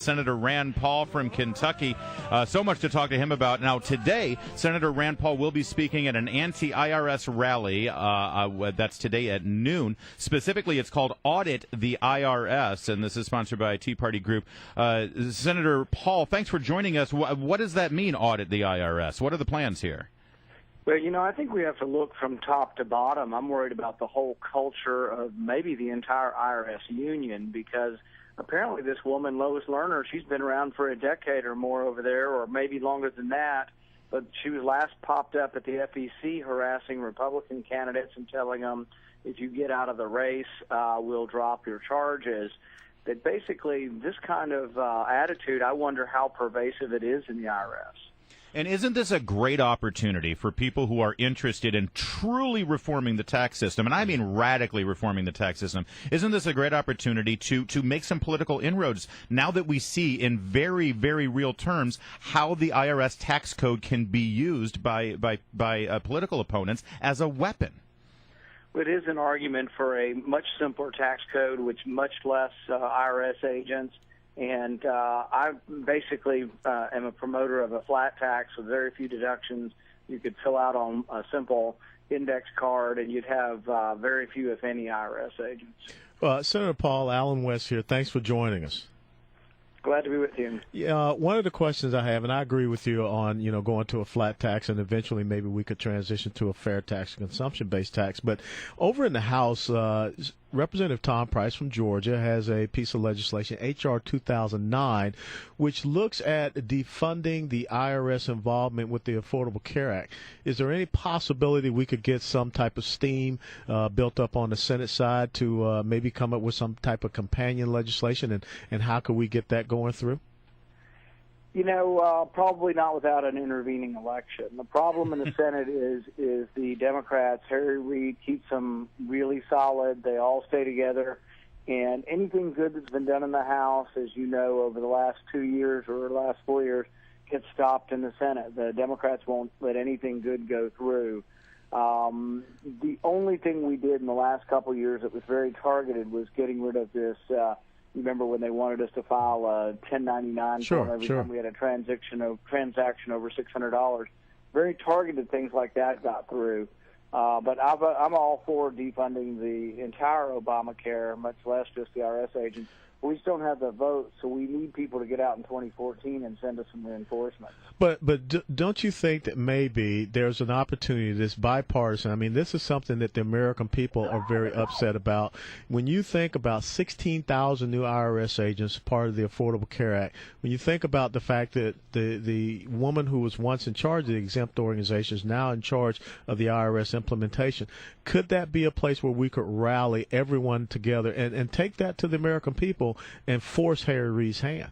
Senator Rand Paul from Kentucky. So much to talk to him about. Now, today, Senator Rand Paul will be speaking at an anti-IRS rally. That's today at noon. Specifically, it's called Audit the IRS, and this is sponsored by a Tea Party group. Senator Paul, thanks for joining us. What does that mean, Audit the IRS? What are the plans here? Well, I think we have to look from top to bottom. I'm worried about the whole culture of maybe the entire IRS union, because apparently this woman, Lois Lerner, she's been around for a decade or more over there, or maybe longer than that, but she was last popped up at the FEC harassing Republican candidates and telling them, if you get out of the race, we'll drop your charges. That basically this kind of attitude, I wonder how pervasive it is in the IRS. And isn't this a great opportunity for people who are interested in truly reforming the tax system, and I mean radically reforming the tax system? Isn't this a great opportunity to make some political inroads now that we see in very, very real terms how the IRS tax code can be used by political opponents as a weapon? It is an argument for a much simpler tax code, which much less IRS agents. And I basically am a promoter of a flat tax with very few deductions. You could fill out on a simple index card, and you'd have very few, if any, IRS agents. Senator Paul, Alan West here. Thanks for joining us. Glad to be with you. Yeah, one of the questions I have, and I agree with you on, going to a flat tax, and eventually maybe we could transition to a fair tax, consumption-based tax. But over in the House, Representative Tom Price from Georgia has a piece of legislation, H.R. 2009, which looks at defunding the IRS involvement with the Affordable Care Act. Is there any possibility we could get some type of steam built up on the Senate side to maybe come up with some type of companion legislation, and how could we get that going through? Probably not without an intervening election. The problem in the Senate is the Democrats, Harry Reid, keeps them really solid. They all stay together. And anything good that's been done in the House, as you know, over the last 2 years or the last 4 years, gets stopped in the Senate. The Democrats won't let anything good go through. The only thing we did in the last couple of years that was very targeted was getting rid of this remember when they wanted us to file a 1099 form every time we had a transaction over $600? Very targeted things like that got through. But I'm all for defunding the entire Obamacare, much less just the IRS agents. We just don't have the vote, so we need people to get out in 2014 and send us some reinforcements. But don't you think that maybe there's an opportunity that's bipartisan? I mean, this is something that the American people are very upset about. When you think about 16,000 new IRS agents, part of the Affordable Care Act, when you think about the fact that the woman who was once in charge of the exempt organization is now in charge of the IRS implementation, could that be a place where we could rally everyone together and take that to the American people and force Harry Reid's hand?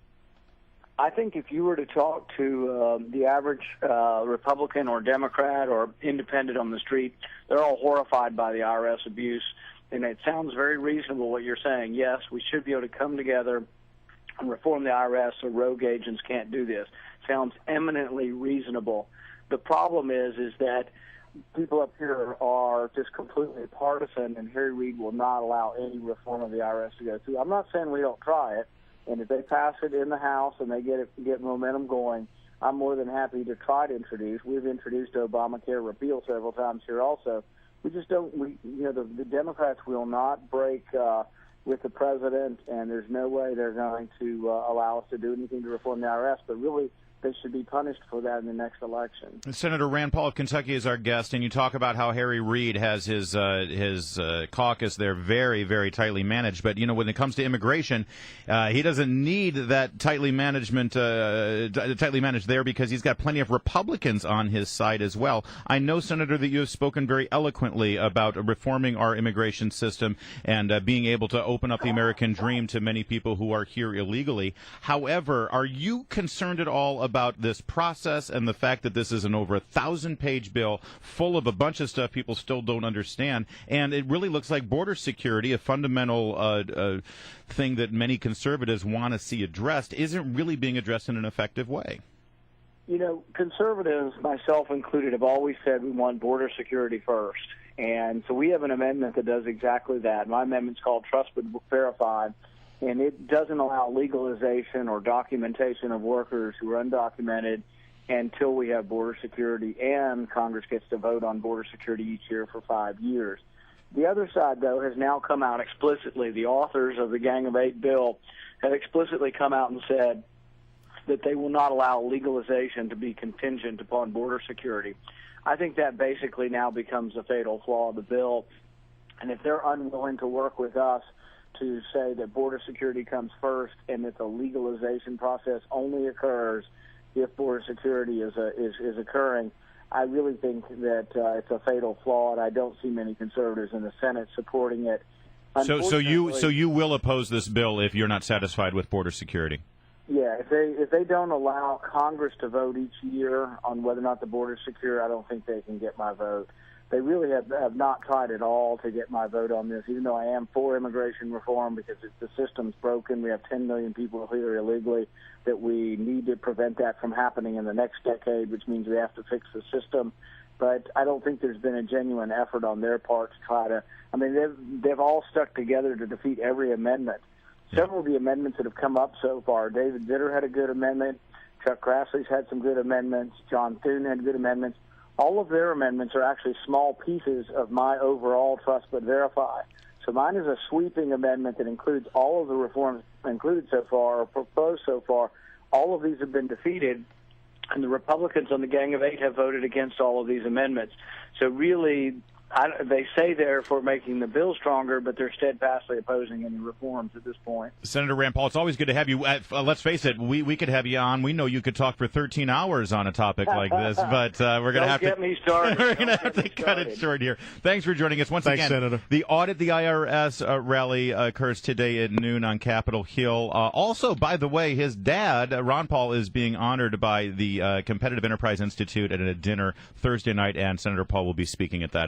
I think if you were to talk to the average Republican or Democrat or independent on the street, they're all horrified by the IRS abuse. And it sounds very reasonable what you're saying. Yes, we should be able to come together and reform the IRS so rogue agents can't do this. Sounds eminently reasonable. The problem is that people up here are just completely partisan, and Harry Reid will not allow any reform of the IRS to go through. I'm not saying we don't try it, and if they pass it in the House and they get momentum going, I'm more than happy to try to introduce. We've introduced Obamacare repeal several times here also. We just don't, the Democrats will not break with the president, and there's no way they're going to allow us to do anything to reform the IRS, but really they should be punished for that in the next election. Senator Rand Paul of Kentucky is our guest, and you talk about how Harry Reid has his caucus there very, very tightly managed. But, when it comes to immigration, he doesn't need that tightly managed there because he's got plenty of Republicans on his side as well. I know, Senator, that you have spoken very eloquently about reforming our immigration system and being able to open up the American dream to many people who are here illegally. However, are you concerned at all about this process and the fact that this is an over 1,000-page bill full of a bunch of stuff people still don't understand, and it really looks like border security, a fundamental thing that many conservatives want to see addressed, isn't really being addressed in an effective way? Conservatives, myself included, have always said we want border security first. And so we have an amendment that does exactly that. My amendment's called Trust but Verified. and it doesn't allow legalization or documentation of workers who are undocumented until we have border security, and Congress gets to vote on border security each year for 5 years. The other side, though, has now come out explicitly. The authors of the Gang of Eight bill have explicitly come out and said that they will not allow legalization to be contingent upon border security. I think that basically now becomes a fatal flaw of the bill. And if they're unwilling to work with us to say that border security comes first and that the legalization process only occurs if border security is occurring, I really think that it's a fatal flaw, and I don't see many conservatives in the Senate supporting it. So you will oppose this bill if you're not satisfied with border security? Yeah, if they don't allow Congress to vote each year on whether or not the border is secure, I don't think they can get my vote. They really have not tried at all to get my vote on this, even though I am for immigration reform because the system's broken. We have 10 million people here illegally, that we need to prevent that from happening in the next decade, which means we have to fix the system. But I don't think there's been a genuine effort on their part to try to, I mean, they've all stuck together to defeat every amendment. Several of the amendments that have come up so far, David Vitter had a good amendment, Chuck Grassley's had some good amendments, John Thune had good amendments. All of their amendments are actually small pieces of my overall Trust But Verify. So mine is a sweeping amendment that includes all of the reforms included so far or proposed so far. All of these have been defeated, and the Republicans on the Gang of Eight have voted against all of these amendments. So really, they say they're for making the bill stronger, but they're steadfastly opposing any reforms at this point. Senator Rand Paul, it's always good to have you. Let's face it, we could have you on. We know you could talk for 13 hours on a topic like this, but we're going to have to get me started. We're going to have to cut it short here. Thanks for joining us once Thanks, again. Senator. The Audit the IRS rally occurs today at noon on Capitol Hill. Also, by the way, his dad, Ron Paul, is being honored by the Competitive Enterprise Institute at a dinner Thursday night, and Senator Paul will be speaking at that.